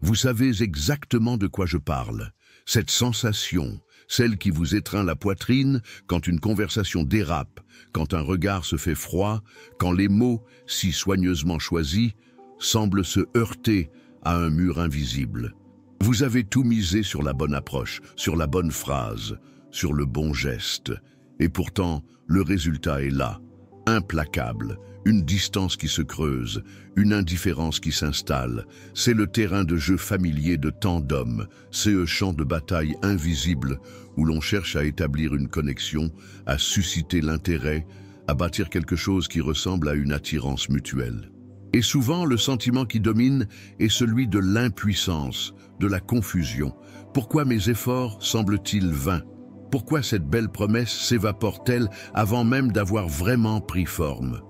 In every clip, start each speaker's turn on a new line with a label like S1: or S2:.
S1: Vous savez exactement de quoi je parle. Cette sensation, celle qui vous étreint la poitrine quand une conversation dérape, quand un regard se fait froid, quand les mots, si soigneusement choisis, semblent se heurter à un mur invisible. Vous avez tout misé sur la bonne approche, sur la bonne phrase, sur le bon geste. Et pourtant, le résultat est là, implacable, une distance qui se creuse, une indifférence qui s'installe. C'est le terrain de jeu familier de tant d'hommes, ce champ de bataille invisible où l'on cherche à établir une connexion, à susciter l'intérêt, à bâtir quelque chose qui ressemble à une attirance mutuelle. Et souvent, le sentiment qui domine est celui de l'impuissance, de la confusion. Pourquoi mes efforts semblent-ils vains? Pourquoi cette belle promesse s'évapore-t-elle avant même d'avoir vraiment pris forme?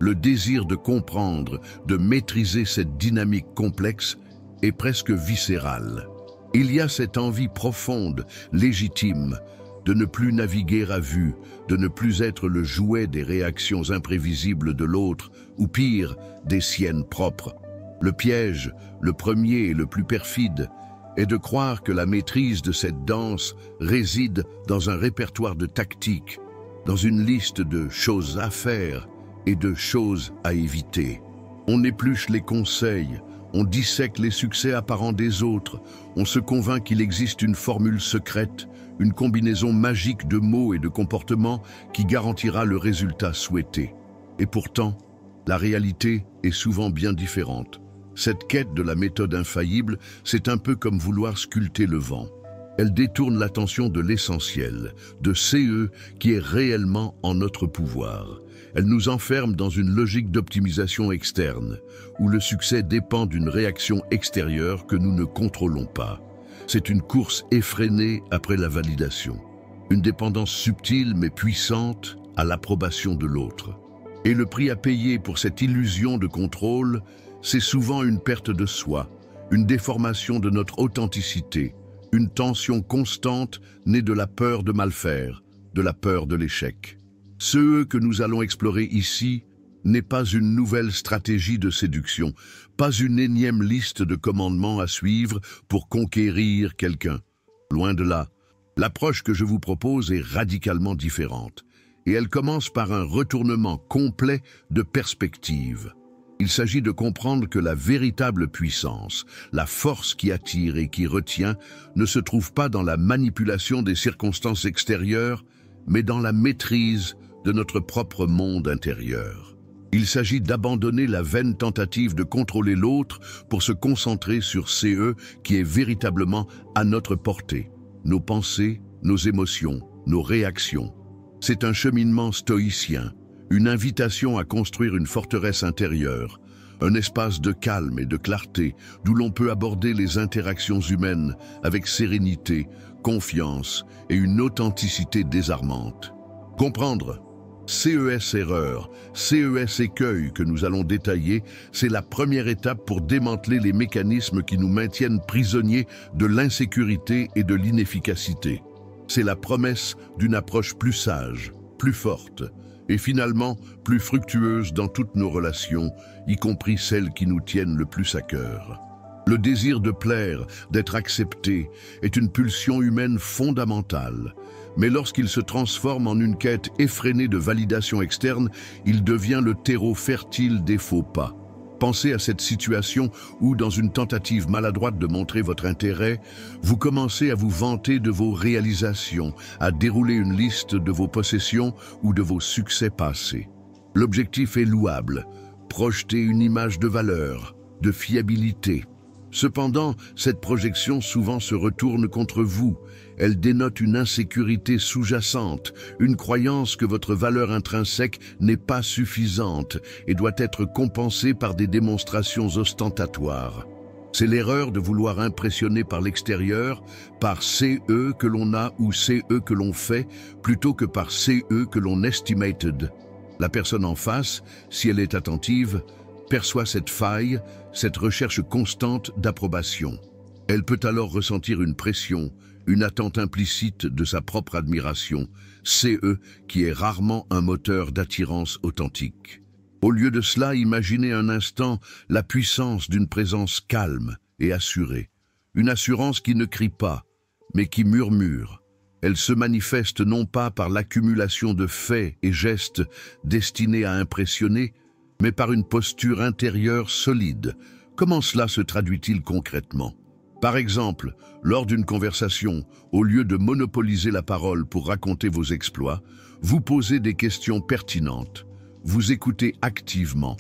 S1: Le désir de comprendre, de maîtriser cette dynamique complexe est presque viscéral. Il y a cette envie profonde, légitime, de ne plus naviguer à vue, de ne plus être le jouet des réactions imprévisibles de l'autre, ou pire, des siennes propres. Le piège, le premier et le plus perfide, est de croire que la maîtrise de cette danse réside dans un répertoire de tactiques, dans une liste de choses à faire et de choses à éviter. On épluche les conseils, on dissèque les succès apparents des autres, on se convainc qu'il existe une formule secrète, une combinaison magique de mots et de comportements qui garantira le résultat souhaité. Et pourtant, la réalité est souvent bien différente. Cette quête de la méthode infaillible, c'est un peu comme vouloir sculpter le vent. Elle détourne l'attention de l'essentiel, de ce qui est réellement en notre pouvoir. Elle nous enferme dans une logique d'optimisation externe, où le succès dépend d'une réaction extérieure que nous ne contrôlons pas. C'est une course effrénée après la validation, une dépendance subtile mais puissante à l'approbation de l'autre. Et le prix à payer pour cette illusion de contrôle, c'est souvent une perte de soi, une déformation de notre authenticité, une tension constante née de la peur de mal faire, de la peur de l'échec. Ce que nous allons explorer ici n'est pas une nouvelle stratégie de séduction, pas une énième liste de commandements à suivre pour conquérir quelqu'un. Loin de là, l'approche que je vous propose est radicalement différente, et elle commence par un retournement complet de perspective. Il s'agit de comprendre que la véritable puissance, la force qui attire et qui retient, ne se trouve pas dans la manipulation des circonstances extérieures, mais dans la maîtrise de notre propre monde intérieur. Il s'agit d'abandonner la vaine tentative de contrôler l'autre pour se concentrer sur ce qui est véritablement à notre portée, nos pensées, nos émotions, nos réactions. C'est un cheminement stoïcien, une invitation à construire une forteresse intérieure, un espace de calme et de clarté d'où l'on peut aborder les interactions humaines avec sérénité, confiance et une authenticité désarmante. Comprendre CES erreur, CES écueil que nous allons détailler, c'est la première étape pour démanteler les mécanismes qui nous maintiennent prisonniers de l'insécurité et de l'inefficacité. C'est la promesse d'une approche plus sage, plus forte, et finalement plus fructueuse dans toutes nos relations, y compris celles qui nous tiennent le plus à cœur. Le désir de plaire, d'être accepté, est une pulsion humaine fondamentale. Mais lorsqu'il se transforme en une quête effrénée de validation externe, il devient le terreau fertile des faux pas. Pensez à cette situation où, dans une tentative maladroite de montrer votre intérêt, vous commencez à vous vanter de vos réalisations, à dérouler une liste de vos possessions ou de vos succès passés. L'objectif est louable, projeter une image de valeur, de fiabilité. Cependant, cette projection souvent se retourne contre vous. Elle dénote une insécurité sous-jacente, une croyance que votre valeur intrinsèque n'est pas suffisante et doit être compensée par des démonstrations ostentatoires. C'est l'erreur de vouloir impressionner par l'extérieur, par CE que l'on a ou CE que l'on fait, plutôt que par CE que l'on estimated. La personne en face, si elle est attentive, perçoit cette faille, cette recherche constante d'approbation. Elle peut alors ressentir une pression, une attente implicite de sa propre admiration, CE qui est rarement un moteur d'attirance authentique. Au lieu de cela, imaginez un instant la puissance d'une présence calme, et assurée. Une assurance qui ne crie pas, mais qui murmure. Elle se manifeste non pas par l'accumulation de faits et gestes destinés à impressionner, mais par une posture intérieure solide. Comment cela se traduit-il concrètement? Par exemple, lors d'une conversation, au lieu de monopoliser la parole pour raconter vos exploits, vous posez des questions pertinentes, vous écoutez activement,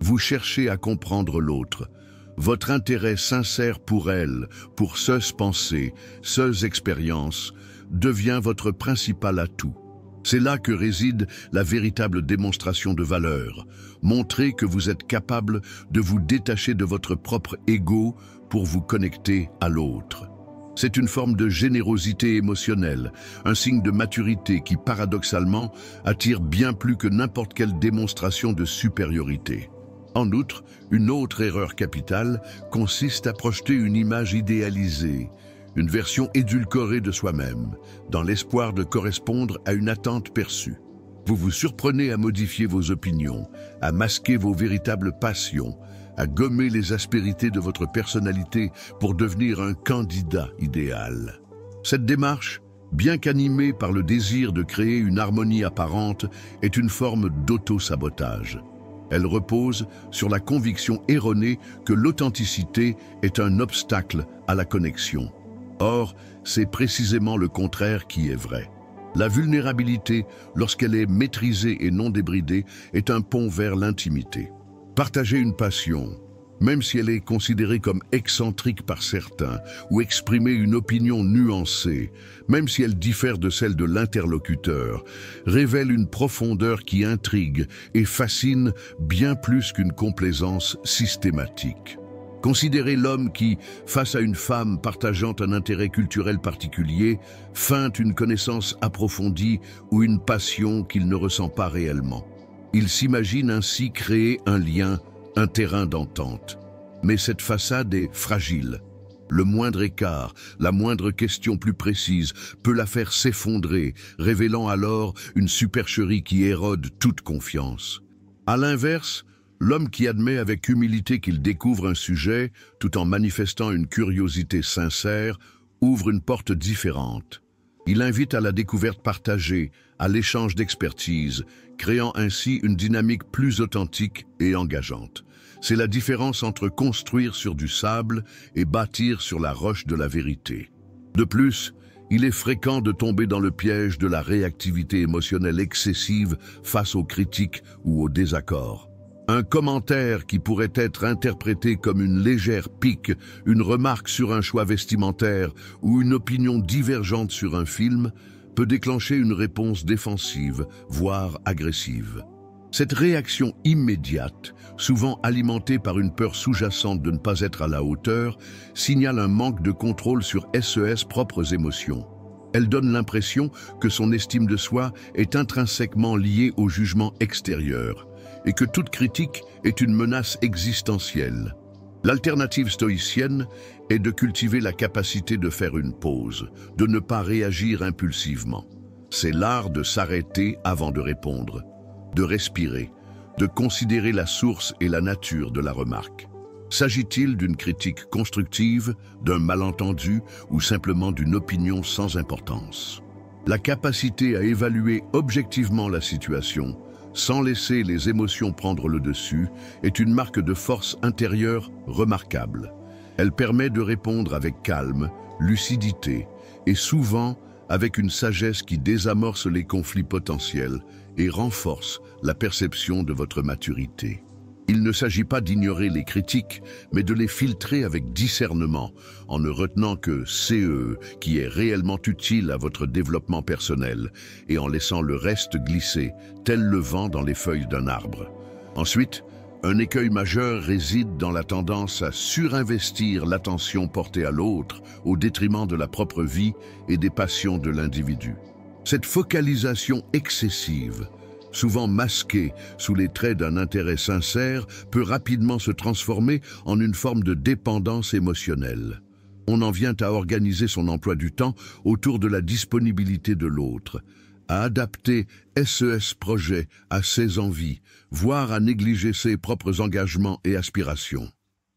S1: vous cherchez à comprendre l'autre. Votre intérêt sincère pour elle, pour ces pensées, ces expériences, devient votre principal atout. C'est là que réside la véritable démonstration de valeur. Montrez que vous êtes capable de vous détacher de votre propre ego pour vous connecter à l'autre. C'est une forme de générosité émotionnelle, un signe de maturité qui, paradoxalement, attire bien plus que n'importe quelle démonstration de supériorité. En outre, une autre erreur capitale consiste à projeter une image idéalisée, une version édulcorée de soi-même, dans l'espoir de correspondre à une attente perçue. Vous vous surprenez à modifier vos opinions, à masquer vos véritables passions, à gommer les aspérités de votre personnalité pour devenir un candidat idéal. Cette démarche, bien qu'animée par le désir de créer une harmonie apparente, est une forme d'auto-sabotage. Elle repose sur la conviction erronée que l'authenticité est un obstacle à la connexion. Or, c'est précisément le contraire qui est vrai. La vulnérabilité, lorsqu'elle est maîtrisée et non débridée, est un pont vers l'intimité. Partager une passion, même si elle est considérée comme excentrique par certains, ou exprimer une opinion nuancée, même si elle diffère de celle de l'interlocuteur, révèle une profondeur qui intrigue et fascine bien plus qu'une complaisance systématique. Considérez l'homme qui, face à une femme partageant un intérêt culturel particulier, feinte une connaissance approfondie ou une passion qu'il ne ressent pas réellement. Il s'imagine ainsi créer un lien, un terrain d'entente. Mais cette façade est fragile. Le moindre écart, la moindre question plus précise peut la faire s'effondrer, révélant alors une supercherie qui érode toute confiance. À l'inverse, l'homme qui admet avec humilité qu'il découvre un sujet, tout en manifestant une curiosité sincère, ouvre une porte différente. Il invite à la découverte partagée, à l'échange d'expertise, créant ainsi une dynamique plus authentique et engageante. C'est la différence entre construire sur du sable et bâtir sur la roche de la vérité. De plus, il est fréquent de tomber dans le piège de la réactivité émotionnelle excessive face aux critiques ou aux désaccords. Un commentaire qui pourrait être interprété comme une légère pique, une remarque sur un choix vestimentaire ou une opinion divergente sur un film peut déclencher une réponse défensive, voire agressive. Cette réaction immédiate, souvent alimentée par une peur sous-jacente de ne pas être à la hauteur, signale un manque de contrôle sur ses propres émotions. Elle donne l'impression que son estime de soi est intrinsèquement liée au jugement extérieur et que toute critique est une menace existentielle. L'alternative stoïcienne est de cultiver la capacité de faire une pause, de ne pas réagir impulsivement. C'est l'art de s'arrêter avant de répondre, de respirer, de considérer la source et la nature de la remarque. S'agit-il d'une critique constructive, d'un malentendu ou simplement d'une opinion sans importance? La capacité à évaluer objectivement la situation, sans laisser les émotions prendre le dessus, est une marque de force intérieure remarquable. Elle permet de répondre avec calme, lucidité et souvent avec une sagesse qui désamorce les conflits potentiels et renforce la perception de votre maturité. Il ne s'agit pas d'ignorer les critiques, mais de les filtrer avec discernement, en ne retenant que ce qui est réellement utile à votre développement personnel et en laissant le reste glisser, tel le vent dans les feuilles d'un arbre. Ensuite, un écueil majeur réside dans la tendance à surinvestir l'attention portée à l'autre au détriment de la propre vie et des passions de l'individu. Cette focalisation excessive, souvent masquée sous les traits d'un intérêt sincère, peut rapidement se transformer en une forme de dépendance émotionnelle. On en vient à organiser son emploi du temps autour de la disponibilité de l'autre, à adapter ses projets à ses envies, voire à négliger ses propres engagements et aspirations.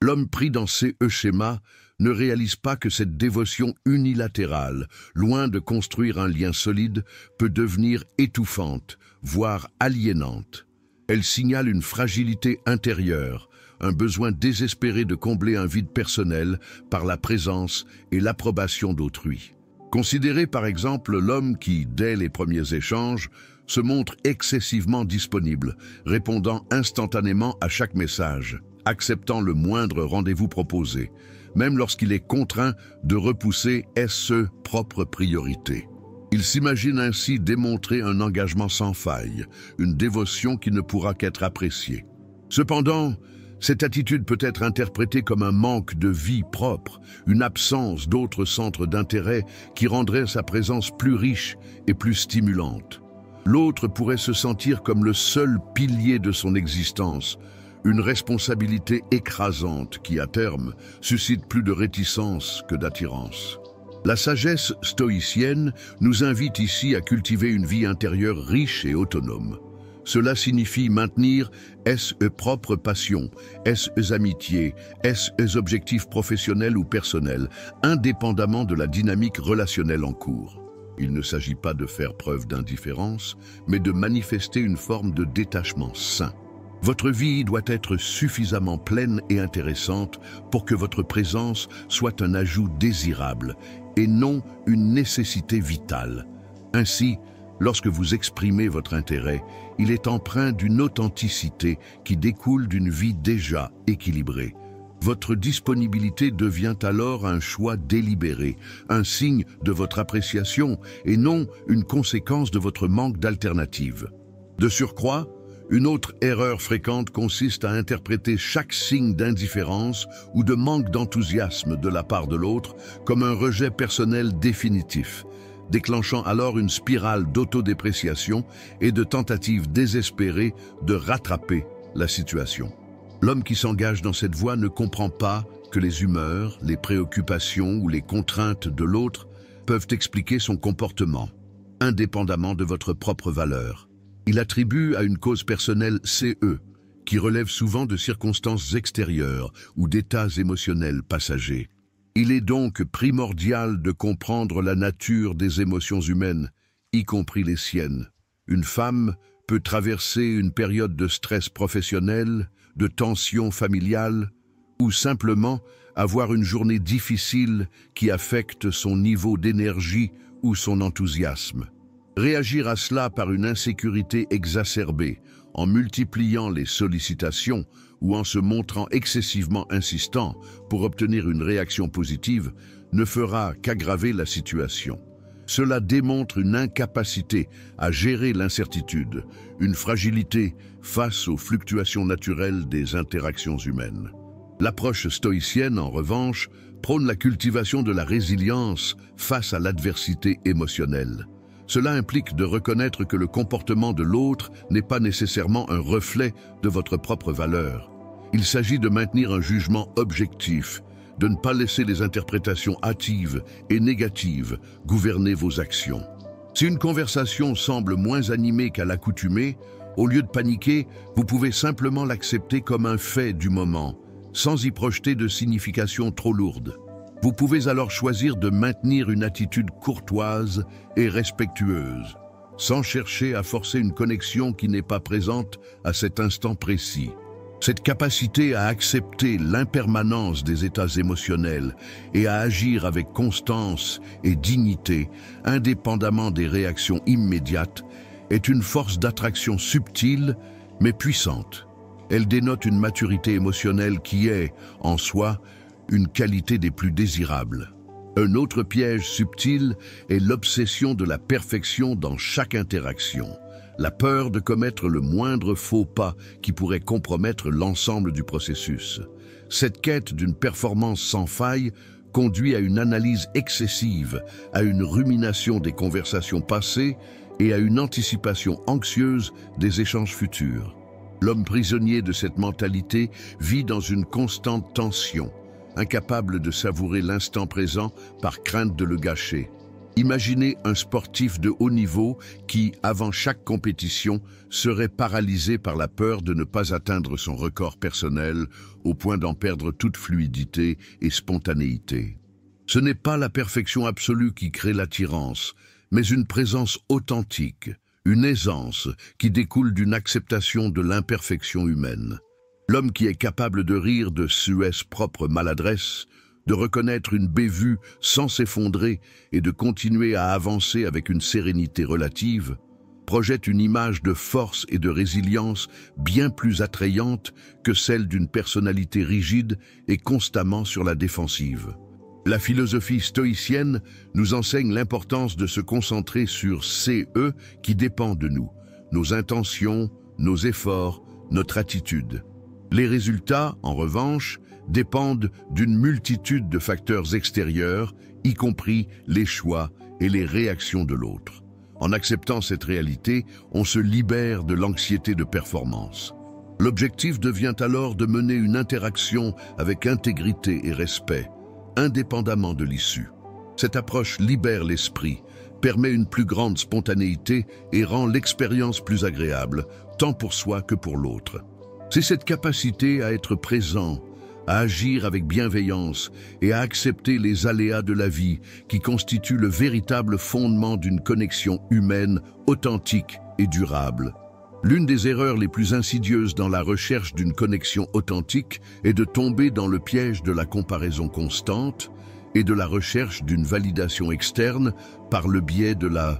S1: L'homme pris dans ces schémas ne réalise pas que cette dévotion unilatérale, loin de construire un lien solide, peut devenir étouffante, voire aliénante. Elle signale une fragilité intérieure, un besoin désespéré de combler un vide personnel par la présence et l'approbation d'autrui. Considérez par exemple l'homme qui, dès les premiers échanges, se montre excessivement disponible, répondant instantanément à chaque message, acceptant le moindre rendez-vous proposé, même lorsqu'il est contraint de repousser ses propres priorités. Il s'imagine ainsi démontrer un engagement sans faille, une dévotion qui ne pourra qu'être appréciée. Cependant, cette attitude peut être interprétée comme un manque de vie propre, une absence d'autres centres d'intérêt qui rendrait sa présence plus riche et plus stimulante. L'autre pourrait se sentir comme le seul pilier de son existence, une responsabilité écrasante qui, à terme, suscite plus de réticence que d'attirance. La sagesse stoïcienne nous invite ici à cultiver une vie intérieure riche et autonome. Cela signifie maintenir ses propres passions, ses amitiés, ses objectifs professionnels ou personnels, indépendamment de la dynamique relationnelle en cours. Il ne s'agit pas de faire preuve d'indifférence, mais de manifester une forme de détachement sain. Votre vie doit être suffisamment pleine et intéressante pour que votre présence soit un ajout désirable et non une nécessité vitale. Ainsi, lorsque vous exprimez votre intérêt, il est empreint d'une authenticité qui découle d'une vie déjà équilibrée. Votre disponibilité devient alors un choix délibéré, un signe de votre appréciation et non une conséquence de votre manque d'alternative. De surcroît, une autre erreur fréquente consiste à interpréter chaque signe d'indifférence ou de manque d'enthousiasme de la part de l'autre comme un rejet personnel définitif, déclenchant alors une spirale d'autodépréciation et de tentatives désespérées de rattraper la situation. L'homme qui s'engage dans cette voie ne comprend pas que les humeurs, les préoccupations ou les contraintes de l'autre peuvent expliquer son comportement, indépendamment de votre propre valeur. Il attribue à une cause personnelle qui relève souvent de circonstances extérieures ou d'états émotionnels passagers. Il est donc primordial de comprendre la nature des émotions humaines, y compris les siennes. Une femme peut traverser une période de stress professionnel, de tension familiale, ou simplement avoir une journée difficile qui affecte son niveau d'énergie ou son enthousiasme. Réagir à cela par une insécurité exacerbée, en multipliant les sollicitations ou en se montrant excessivement insistant pour obtenir une réaction positive, ne fera qu'aggraver la situation. Cela démontre une incapacité à gérer l'incertitude, une fragilité face aux fluctuations naturelles des interactions humaines. L'approche stoïcienne, en revanche, prône la cultivation de la résilience face à l'adversité émotionnelle. Cela implique de reconnaître que le comportement de l'autre n'est pas nécessairement un reflet de votre propre valeur. Il s'agit de maintenir un jugement objectif, de ne pas laisser les interprétations hâtives et négatives gouverner vos actions. Si une conversation semble moins animée qu'à l'accoutumée, au lieu de paniquer, vous pouvez simplement l'accepter comme un fait du moment, sans y projeter de signification trop lourde. Vous pouvez alors choisir de maintenir une attitude courtoise et respectueuse, sans chercher à forcer une connexion qui n'est pas présente à cet instant précis. Cette capacité à accepter l'impermanence des états émotionnels et à agir avec constance et dignité, indépendamment des réactions immédiates, est une force d'attraction subtile mais puissante. Elle dénote une maturité émotionnelle qui est, en soi, une qualité des plus désirables. Un autre piège subtil est l'obsession de la perfection dans chaque interaction, la peur de commettre le moindre faux pas qui pourrait compromettre l'ensemble du processus. Cette quête d'une performance sans faille conduit à une analyse excessive, à une rumination des conversations passées et à une anticipation anxieuse des échanges futurs. L'homme prisonnier de cette mentalité vit dans une constante tension, incapable de savourer l'instant présent par crainte de le gâcher. Imaginez un sportif de haut niveau qui, avant chaque compétition, serait paralysé par la peur de ne pas atteindre son record personnel au point d'en perdre toute fluidité et spontanéité. Ce n'est pas la perfection absolue qui crée l'attirance, mais une présence authentique, une aisance qui découle d'une acceptation de l'imperfection humaine. L'homme qui est capable de rire de ses propres maladresses, de reconnaître une bévue sans s'effondrer et de continuer à avancer avec une sérénité relative, projette une image de force et de résilience bien plus attrayante que celle d'une personnalité rigide et constamment sur la défensive. La philosophie stoïcienne nous enseigne l'importance de se concentrer sur CE qui dépend de nous, nos intentions, nos efforts, notre attitude. Les résultats, en revanche, dépendent d'une multitude de facteurs extérieurs, y compris les choix et les réactions de l'autre. En acceptant cette réalité, on se libère de l'anxiété de performance. L'objectif devient alors de mener une interaction avec intégrité et respect, indépendamment de l'issue. Cette approche libère l'esprit, permet une plus grande spontanéité et rend l'expérience plus agréable, tant pour soi que pour l'autre. C'est cette capacité à être présent, à agir avec bienveillance et à accepter les aléas de la vie qui constituent le véritable fondement d'une connexion humaine, authentique et durable. L'une des erreurs les plus insidieuses dans la recherche d'une connexion authentique est de tomber dans le piège de la comparaison constante et de la recherche d'une validation externe par le biais de la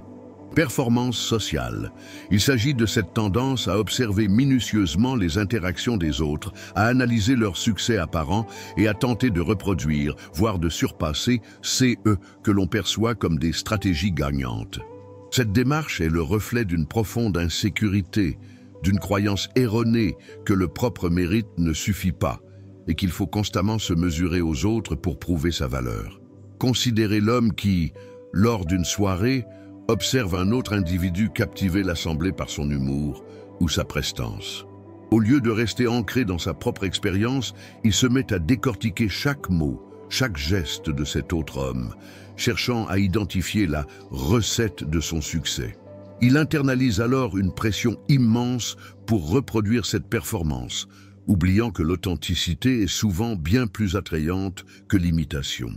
S1: performance sociale. Il s'agit de cette tendance à observer minutieusement les interactions des autres, à analyser leur succès apparent et à tenter de reproduire, voire de surpasser, CE que l'on perçoit comme des stratégies gagnantes. Cette démarche est le reflet d'une profonde insécurité, d'une croyance erronée que le propre mérite ne suffit pas et qu'il faut constamment se mesurer aux autres pour prouver sa valeur. Considérez l'homme qui, lors d'une soirée, observe un autre individu captiver l'assemblée par son humour ou sa prestance. Au lieu de rester ancré dans sa propre expérience, il se met à décortiquer chaque mot, chaque geste de cet autre homme, cherchant à identifier la recette de son succès. Il internalise alors une pression immense pour reproduire cette performance, oubliant que l'authenticité est souvent bien plus attrayante que l'imitation.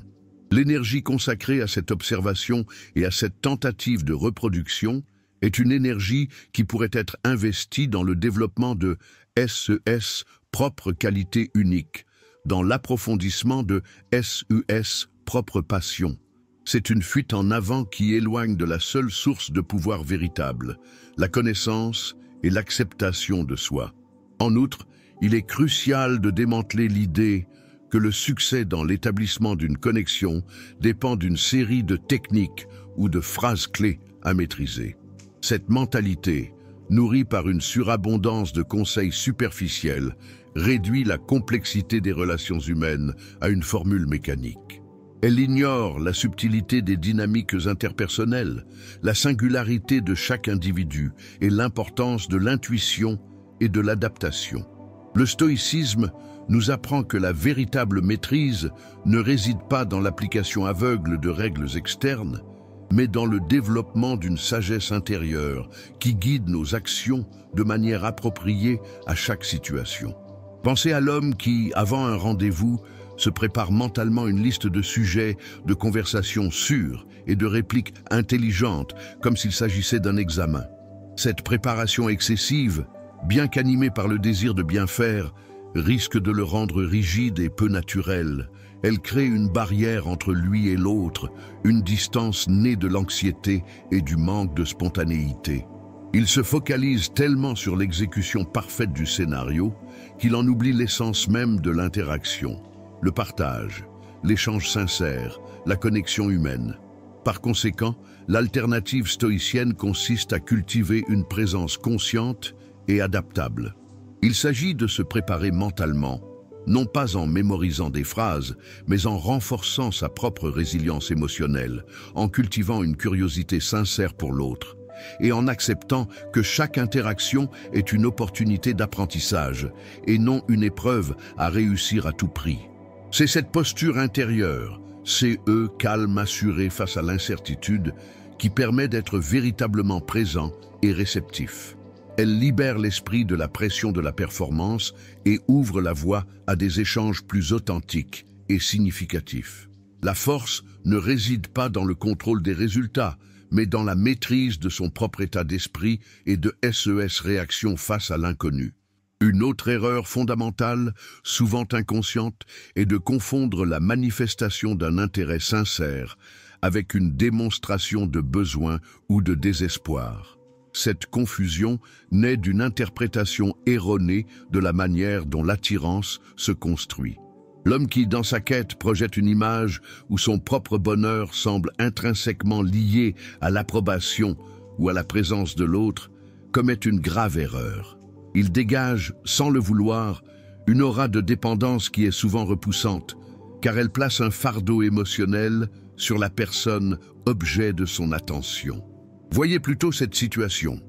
S1: L'énergie consacrée à cette observation et à cette tentative de reproduction est une énergie qui pourrait être investie dans le développement de SES, propre qualité unique, dans l'approfondissement de SUS, propre passion. C'est une fuite en avant qui éloigne de la seule source de pouvoir véritable, la connaissance et l'acceptation de soi. En outre, il est crucial de démanteler l'idée que le succès dans l'établissement d'une connexion dépend d'une série de techniques ou de phrases clés à maîtriser. Cette mentalité, nourrie par une surabondance de conseils superficiels, réduit la complexité des relations humaines à une formule mécanique. Elle ignore la subtilité des dynamiques interpersonnelles, la singularité de chaque individu et l'importance de l'intuition et de l'adaptation. Le stoïcisme nous apprend que la véritable maîtrise ne réside pas dans l'application aveugle de règles externes, mais dans le développement d'une sagesse intérieure qui guide nos actions de manière appropriée à chaque situation. Pensez à l'homme qui, avant un rendez-vous, se prépare mentalement une liste de sujets, de conversations sûres et de répliques intelligentes, comme s'il s'agissait d'un examen. Cette préparation excessive, bien qu'animée par le désir de bien faire, risque de le rendre rigide et peu naturel. Elle crée une barrière entre lui et l'autre, une distance née de l'anxiété et du manque de spontanéité. Il se focalise tellement sur l'exécution parfaite du scénario qu'il en oublie l'essence même de l'interaction, le partage, l'échange sincère, la connexion humaine. Par conséquent, l'alternative stoïcienne consiste à cultiver une présence consciente et adaptable. Il s'agit de se préparer mentalement, non pas en mémorisant des phrases, mais en renforçant sa propre résilience émotionnelle, en cultivant une curiosité sincère pour l'autre, et en acceptant que chaque interaction est une opportunité d'apprentissage, et non une épreuve à réussir à tout prix. C'est cette posture intérieure, CE, calme, assuré face à l'incertitude, qui permet d'être véritablement présent et réceptif. Elle libère l'esprit de la pression de la performance et ouvre la voie à des échanges plus authentiques et significatifs. La force ne réside pas dans le contrôle des résultats, mais dans la maîtrise de son propre état d'esprit et de SES réaction face à l'inconnu. Une autre erreur fondamentale, souvent inconsciente, est de confondre la manifestation d'un intérêt sincère avec une démonstration de besoin ou de désespoir. Cette confusion naît d'une interprétation erronée de la manière dont l'attirance se construit. L'homme qui, dans sa quête, projette une image où son propre bonheur semble intrinsèquement lié à l'approbation ou à la présence de l'autre, commet une grave erreur. Il dégage, sans le vouloir, une aura de dépendance qui est souvent repoussante, car elle place un fardeau émotionnel sur la personne objet de son attention. Voyez plutôt cette situation.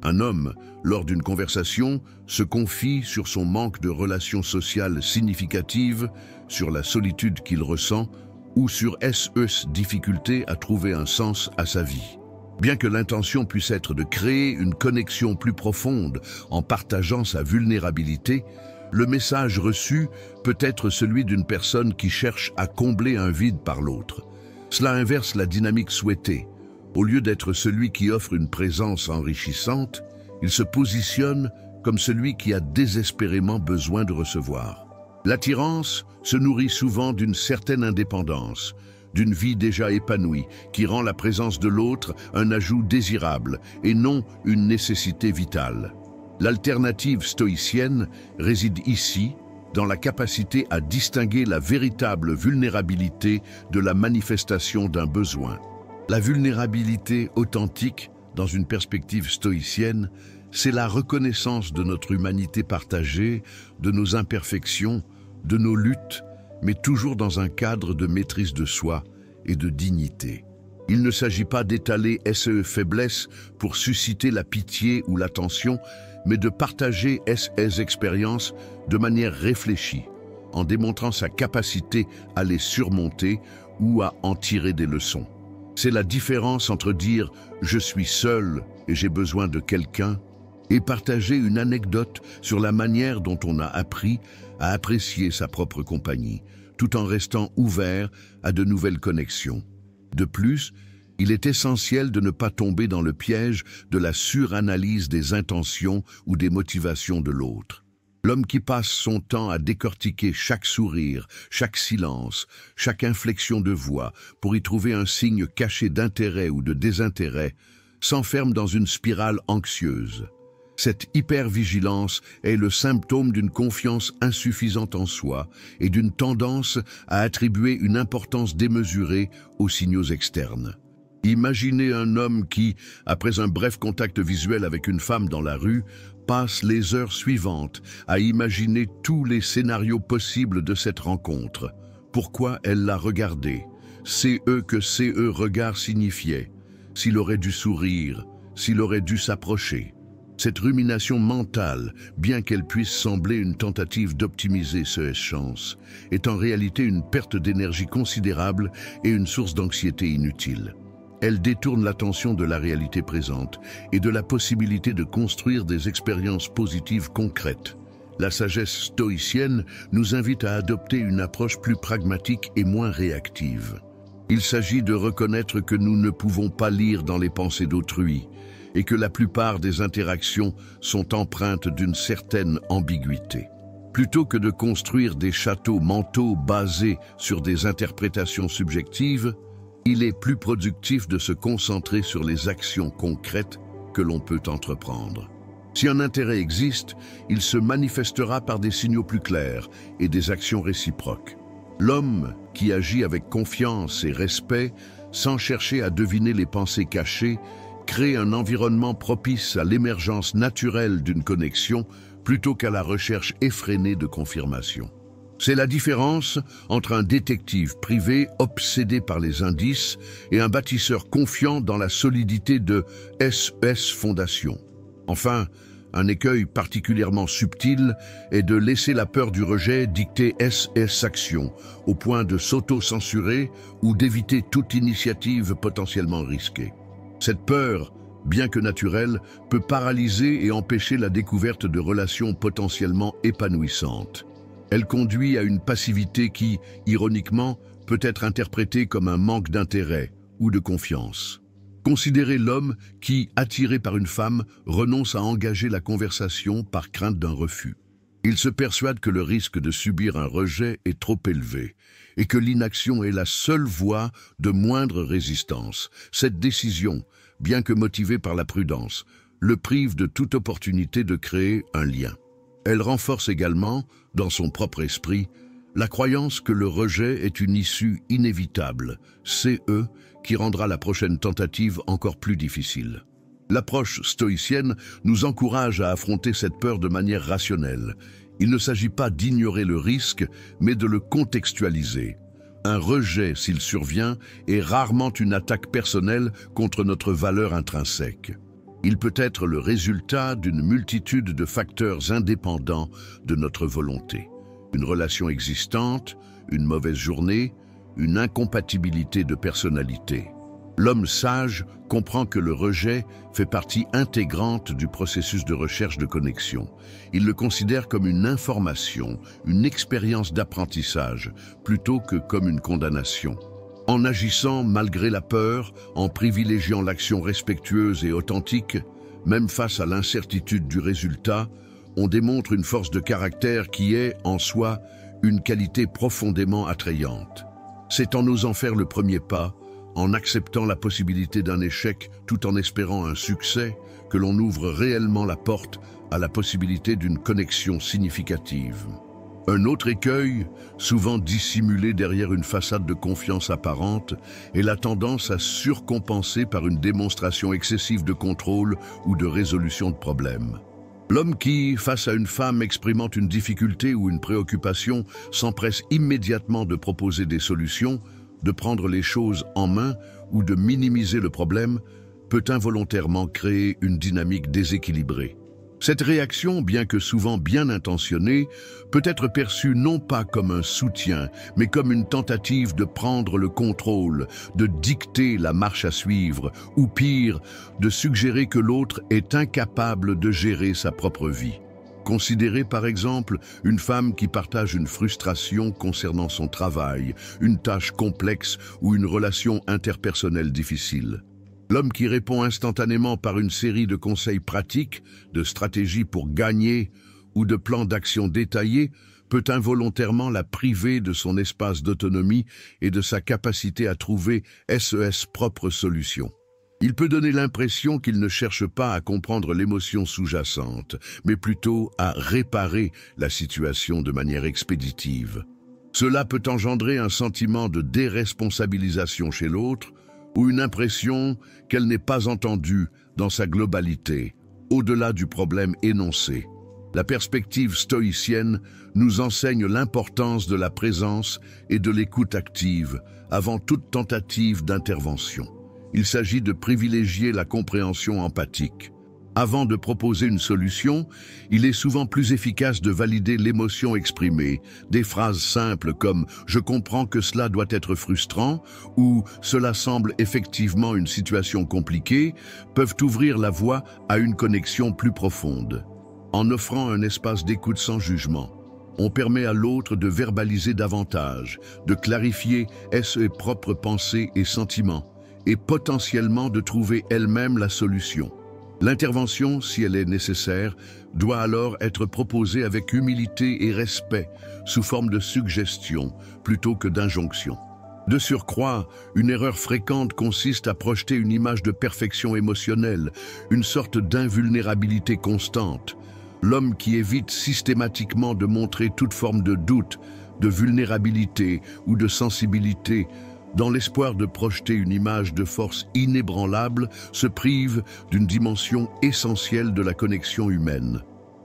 S1: Un homme, lors d'une conversation, se confie sur son manque de relations sociales significatives, sur la solitude qu'il ressent, ou sur SES difficulté à trouver un sens à sa vie. Bien que l'intention puisse être de créer une connexion plus profonde en partageant sa vulnérabilité, le message reçu peut être celui d'une personne qui cherche à combler un vide par l'autre. Cela inverse la dynamique souhaitée. Au lieu d'être celui qui offre une présence enrichissante, il se positionne comme celui qui a désespérément besoin de recevoir. L'attirance se nourrit souvent d'une certaine indépendance, d'une vie déjà épanouie, qui rend la présence de l'autre un ajout désirable et non une nécessité vitale. L'alternative stoïcienne réside ici, dans la capacité à distinguer la véritable vulnérabilité de la manifestation d'un besoin. La vulnérabilité authentique, dans une perspective stoïcienne, c'est la reconnaissance de notre humanité partagée, de nos imperfections, de nos luttes, mais toujours dans un cadre de maîtrise de soi et de dignité. Il ne s'agit pas d'étaler SE faiblesse pour susciter la pitié ou l'attention, mais de partager SE expériences de manière réfléchie, en démontrant sa capacité à les surmonter ou à en tirer des leçons. C'est la différence entre dire « je suis seul et j'ai besoin de quelqu'un » et partager une anecdote sur la manière dont on a appris à apprécier sa propre compagnie, tout en restant ouvert à de nouvelles connexions. De plus, il est essentiel de ne pas tomber dans le piège de la suranalyse des intentions ou des motivations de l'autre. L'homme qui passe son temps à décortiquer chaque sourire, chaque silence, chaque inflexion de voix pour y trouver un signe caché d'intérêt ou de désintérêt, s'enferme dans une spirale anxieuse. Cette hypervigilance est le symptôme d'une confiance insuffisante en soi et d'une tendance à attribuer une importance démesurée aux signaux externes. Imaginez un homme qui, après un bref contact visuel avec une femme dans la rue, passe les heures suivantes à imaginer tous les scénarios possibles de cette rencontre. Pourquoi elle l'a regardé? CE que CE regard signifiait. S'il aurait dû sourire, s'il aurait dû s'approcher. Cette rumination mentale, bien qu'elle puisse sembler une tentative d'optimiser ce chance, est en réalité une perte d'énergie considérable et une source d'anxiété inutile. Elle détourne l'attention de la réalité présente et de la possibilité de construire des expériences positives concrètes. La sagesse stoïcienne nous invite à adopter une approche plus pragmatique et moins réactive. Il s'agit de reconnaître que nous ne pouvons pas lire dans les pensées d'autrui et que la plupart des interactions sont empreintes d'une certaine ambiguïté. Plutôt que de construire des châteaux mentaux basés sur des interprétations subjectives, il est plus productif de se concentrer sur les actions concrètes que l'on peut entreprendre. Si un intérêt existe, il se manifestera par des signaux plus clairs et des actions réciproques. L'homme qui agit avec confiance et respect, sans chercher à deviner les pensées cachées, crée un environnement propice à l'émergence naturelle d'une connexion plutôt qu'à la recherche effrénée de confirmation. C'est la différence entre un détective privé obsédé par les indices et un bâtisseur confiant dans la solidité de SES Fondation. Enfin, Un écueil particulièrement subtil est de laisser la peur du rejet dicter ses actions, au point de s'auto-censurer ou d'éviter toute initiative potentiellement risquée. Cette peur, bien que naturelle, peut paralyser et empêcher la découverte de relations potentiellement épanouissantes. Elle conduit à une passivité qui, ironiquement, peut être interprétée comme un manque d'intérêt ou de confiance. Considérez l'homme qui, attiré par une femme, renonce à engager la conversation par crainte d'un refus. Il se persuade que le risque de subir un rejet est trop élevé et que l'inaction est la seule voie de moindre résistance. Cette décision, bien que motivée par la prudence, le prive de toute opportunité de créer un lien. Elle renforce également, dans son propre esprit, la croyance que le rejet est une issue inévitable, CE, qui rendra la prochaine tentative encore plus difficile. L'approche stoïcienne nous encourage à affronter cette peur de manière rationnelle. Il ne s'agit pas d'ignorer le risque, mais de le contextualiser. Un rejet, s'il survient, est rarement une attaque personnelle contre notre valeur intrinsèque. Il peut être le résultat d'une multitude de facteurs indépendants de notre volonté. Une relation existante, une mauvaise journée, une incompatibilité de personnalité. L'homme sage comprend que le rejet fait partie intégrante du processus de recherche de connexion. Il le considère comme une information, une expérience d'apprentissage, plutôt que comme une condamnation. En agissant malgré la peur, en privilégiant l'action respectueuse et authentique, même face à l'incertitude du résultat, on démontre une force de caractère qui est, en soi, une qualité profondément attrayante. C'est en osant faire le premier pas, en acceptant la possibilité d'un échec tout en espérant un succès, que l'on ouvre réellement la porte à la possibilité d'une connexion significative. Un autre écueil, souvent dissimulé derrière une façade de confiance apparente, est la tendance à surcompenser par une démonstration excessive de contrôle ou de résolution de problèmes. L'homme qui, face à une femme exprimant une difficulté ou une préoccupation, s'empresse immédiatement de proposer des solutions, de prendre les choses en main ou de minimiser le problème, peut involontairement créer une dynamique déséquilibrée. Cette réaction, bien que souvent bien intentionnée, peut être perçue non pas comme un soutien, mais comme une tentative de prendre le contrôle, de dicter la marche à suivre, ou pire, de suggérer que l'autre est incapable de gérer sa propre vie. Considérez par exemple une femme qui partage une frustration concernant son travail, une tâche complexe ou une relation interpersonnelle difficile. L'homme qui répond instantanément par une série de conseils pratiques, de stratégies pour gagner ou de plans d'action détaillés peut involontairement la priver de son espace d'autonomie et de sa capacité à trouver ses propres solutions. Il peut donner l'impression qu'il ne cherche pas à comprendre l'émotion sous-jacente, mais plutôt à réparer la situation de manière expéditive. Cela peut engendrer un sentiment de déresponsabilisation chez l'autre, ou une impression qu'elle n'est pas entendue dans sa globalité, au-delà du problème énoncé. La perspective stoïcienne nous enseigne l'importance de la présence et de l'écoute active avant toute tentative d'intervention. Il s'agit de privilégier la compréhension empathique. Avant de proposer une solution, il est souvent plus efficace de valider l'émotion exprimée. Des phrases simples comme « je comprends que cela doit être frustrant » ou « cela semble effectivement une situation compliquée » peuvent ouvrir la voie à une connexion plus profonde. En offrant un espace d'écoute sans jugement, on permet à l'autre de verbaliser davantage, de clarifier ses propres pensées et sentiments, et potentiellement de trouver elle-même la solution. L'intervention, si elle est nécessaire, doit alors être proposée avec humilité et respect, sous forme de suggestion plutôt que d'injonction. De surcroît, une erreur fréquente consiste à projeter une image de perfection émotionnelle, une sorte d'invulnérabilité constante. L'homme qui évite systématiquement de montrer toute forme de doute, de vulnérabilité ou de sensibilité, dans l'espoir de projeter une image de force inébranlable, se prive d'une dimension essentielle de la connexion humaine.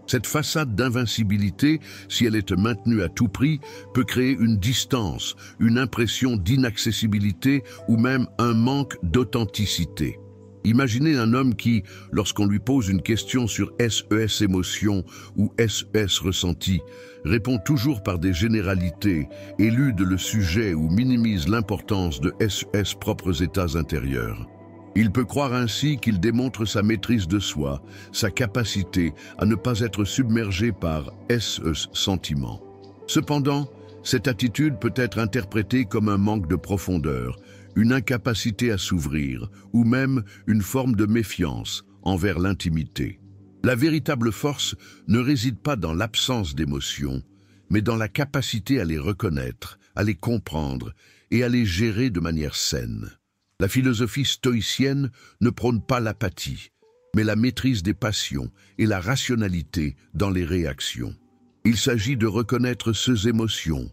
S1: Cette façade d'invincibilité, si elle est maintenue à tout prix, peut créer une distance, une impression d'inaccessibilité ou même un manque d'authenticité. Imaginez un homme qui, lorsqu'on lui pose une question sur SES émotion ou SES ressenti, répond toujours par des généralités, élude le sujet ou minimise l'importance de SES propres états intérieurs. Il peut croire ainsi qu'il démontre sa maîtrise de soi, sa capacité à ne pas être submergé par SES sentiments. Cependant, cette attitude peut être interprétée comme un manque de profondeur, une incapacité à s'ouvrir, ou même une forme de méfiance envers l'intimité. La véritable force ne réside pas dans l'absence d'émotions, mais dans la capacité à les reconnaître, à les comprendre et à les gérer de manière saine. La philosophie stoïcienne ne prône pas l'apathie, mais la maîtrise des passions et la rationalité dans les réactions. Il s'agit de reconnaître ces émotions,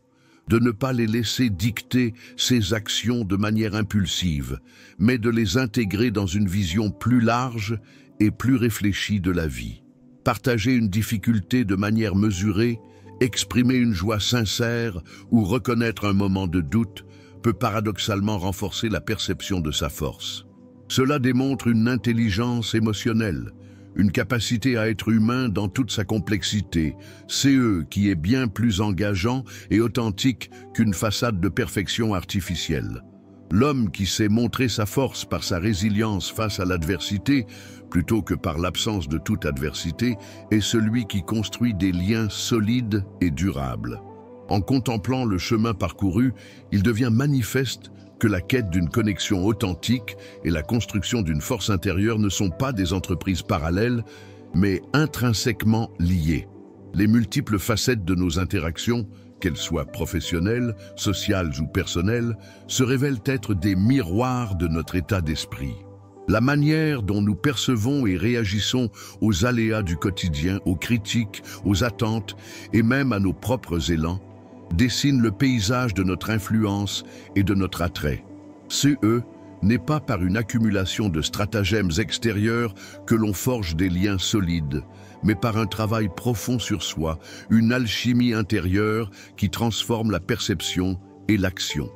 S1: de ne pas les laisser dicter ses actions de manière impulsive, mais de les intégrer dans une vision plus large et plus réfléchie de la vie. Partager une difficulté de manière mesurée, exprimer une joie sincère ou reconnaître un moment de doute peut paradoxalement renforcer la perception de sa force. Cela démontre une intelligence émotionnelle, une capacité à être humain dans toute sa complexité, CE qui est bien plus engageant et authentique qu'une façade de perfection artificielle. L'homme qui sait montrer sa force par sa résilience face à l'adversité, plutôt que par l'absence de toute adversité, est celui qui construit des liens solides et durables. En contemplant le chemin parcouru, il devient manifeste que la quête d'une connexion authentique et la construction d'une force intérieure ne sont pas des entreprises parallèles, mais intrinsèquement liées. Les multiples facettes de nos interactions, qu'elles soient professionnelles, sociales ou personnelles, se révèlent être des miroirs de notre état d'esprit. La manière dont nous percevons et réagissons aux aléas du quotidien, aux critiques, aux attentes et même à nos propres élans, dessine le paysage de notre influence et de notre attrait. CE n'est pas par une accumulation de stratagèmes extérieurs que l'on forge des liens solides, mais par un travail profond sur soi, une alchimie intérieure qui transforme la perception et l'action.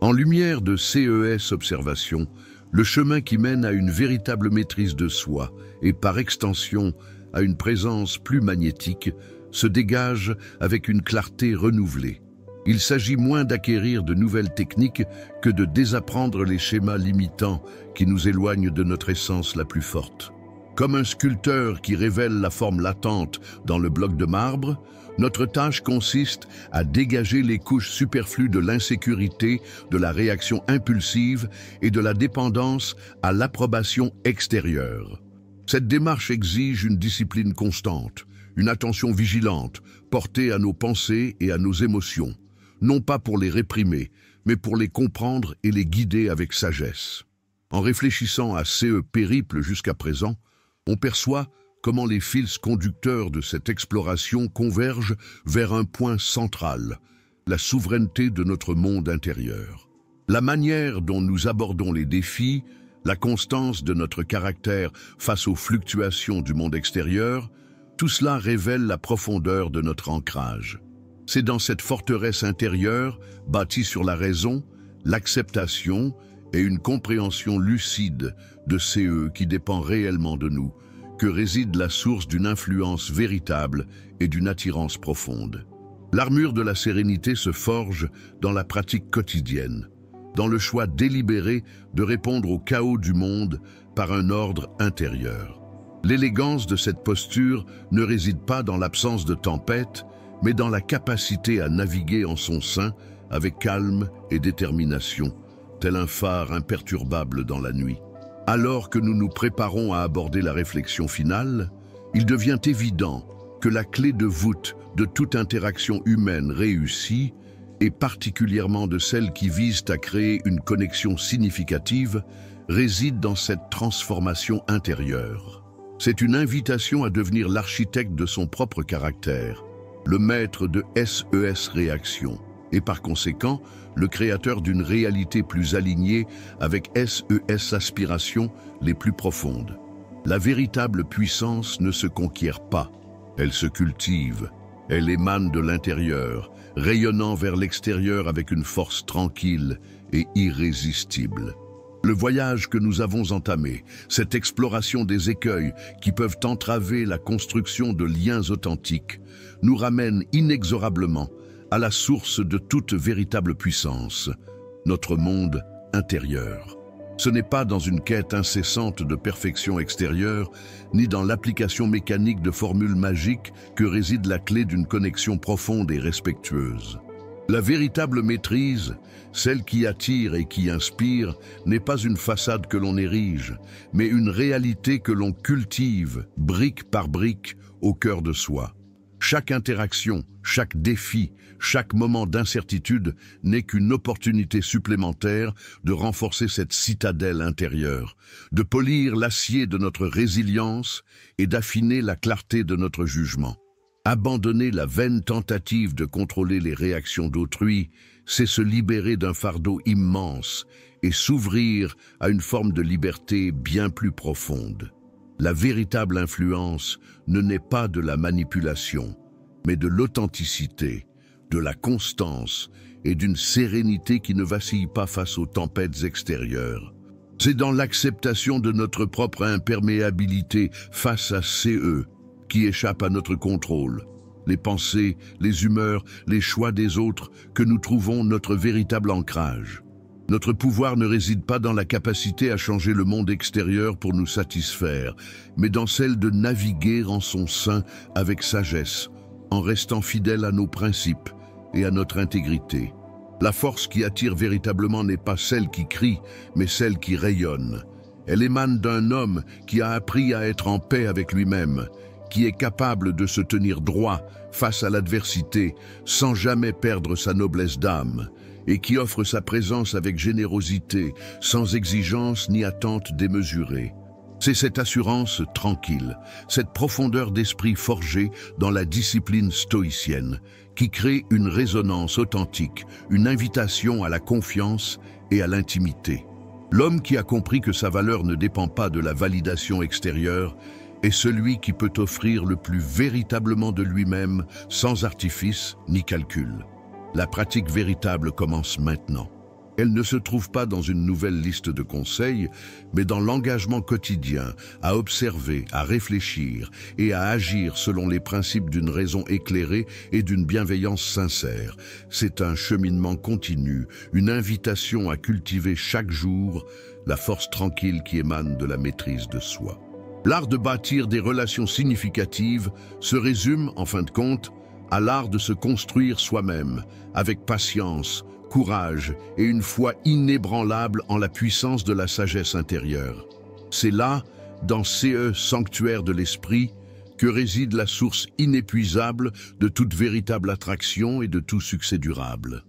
S1: En lumière de CES observation, le chemin qui mène à une véritable maîtrise de soi et par extension à une présence plus magnétique se dégage avec une clarté renouvelée. Il s'agit moins d'acquérir de nouvelles techniques que de désapprendre les schémas limitants qui nous éloignent de notre essence la plus forte. Comme un sculpteur qui révèle la forme latente dans le bloc de marbre, notre tâche consiste à dégager les couches superflues de l'insécurité, de la réaction impulsive et de la dépendance à l'approbation extérieure. Cette démarche exige une discipline constante, une attention vigilante, portée à nos pensées et à nos émotions, non pas pour les réprimer, mais pour les comprendre et les guider avec sagesse. En réfléchissant à ce périple jusqu'à présent, on perçoit comment les fils conducteurs de cette exploration convergent vers un point central, la souveraineté de notre monde intérieur. La manière dont nous abordons les défis, la constance de notre caractère face aux fluctuations du monde extérieur, tout cela révèle la profondeur de notre ancrage. C'est dans cette forteresse intérieure, bâtie sur la raison, l'acceptation et une compréhension lucide de CE qui dépend réellement de nous, que réside la source d'une influence véritable et d'une attirance profonde. L'armure de la sérénité se forge dans la pratique quotidienne, dans le choix délibéré de répondre au chaos du monde par un ordre intérieur. L'élégance de cette posture ne réside pas dans l'absence de tempête, mais dans la capacité à naviguer en son sein avec calme et détermination, tel un phare imperturbable dans la nuit. Alors que nous nous préparons à aborder la réflexion finale, il devient évident que la clé de voûte de toute interaction humaine réussie, et particulièrement de celles qui visent à créer une connexion significative, réside dans cette transformation intérieure. C'est une invitation à devenir l'architecte de son propre caractère, le maître de SES réaction, et par conséquent, le créateur d'une réalité plus alignée avec SES aspirations les plus profondes. La véritable puissance ne se conquiert pas, elle se cultive, elle émane de l'intérieur, rayonnant vers l'extérieur avec une force tranquille et irrésistible. Le voyage que nous avons entamé, cette exploration des écueils qui peuvent entraver la construction de liens authentiques, nous ramène inexorablement à la source de toute véritable puissance, notre monde intérieur. Ce n'est pas dans une quête incessante de perfection extérieure, ni dans l'application mécanique de formules magiques que réside la clé d'une connexion profonde et respectueuse. La véritable maîtrise, celle qui attire et qui inspire, n'est pas une façade que l'on érige, mais une réalité que l'on cultive, brique par brique, au cœur de soi. Chaque interaction, chaque défi, chaque moment d'incertitude n'est qu'une opportunité supplémentaire de renforcer cette citadelle intérieure, de polir l'acier de notre résilience et d'affiner la clarté de notre jugement. Abandonner la vaine tentative de contrôler les réactions d'autrui, c'est se libérer d'un fardeau immense et s'ouvrir à une forme de liberté bien plus profonde. La véritable influence ne naît pas de la manipulation, mais de l'authenticité, de la constance et d'une sérénité qui ne vacille pas face aux tempêtes extérieures. C'est dans l'acceptation de notre propre imperméabilité face à CE qui échappent à notre contrôle. Les pensées, les humeurs, les choix des autres, que nous trouvons notre véritable ancrage. Notre pouvoir ne réside pas dans la capacité à changer le monde extérieur pour nous satisfaire, mais dans celle de naviguer en son sein avec sagesse, en restant fidèle à nos principes et à notre intégrité. La force qui attire véritablement n'est pas celle qui crie, mais celle qui rayonne. Elle émane d'un homme qui a appris à être en paix avec lui-même, qui est capable de se tenir droit face à l'adversité sans jamais perdre sa noblesse d'âme, et qui offre sa présence avec générosité, sans exigence ni attente démesurée. C'est cette assurance tranquille, cette profondeur d'esprit forgée dans la discipline stoïcienne, qui crée une résonance authentique, une invitation à la confiance et à l'intimité. L'homme qui a compris que sa valeur ne dépend pas de la validation extérieure est celui qui peut offrir le plus véritablement de lui-même, sans artifice ni calcul. La pratique véritable commence maintenant. Elle ne se trouve pas dans une nouvelle liste de conseils, mais dans l'engagement quotidien à observer, à réfléchir et à agir selon les principes d'une raison éclairée et d'une bienveillance sincère. C'est un cheminement continu, une invitation à cultiver chaque jour la force tranquille qui émane de la maîtrise de soi. L'art de bâtir des relations significatives se résume, en fin de compte, à l'art de se construire soi-même, avec patience, courage et une foi inébranlable en la puissance de la sagesse intérieure. C'est là, dans CE sanctuaire de l'esprit, que réside la source inépuisable de toute véritable attraction et de tout succès durable.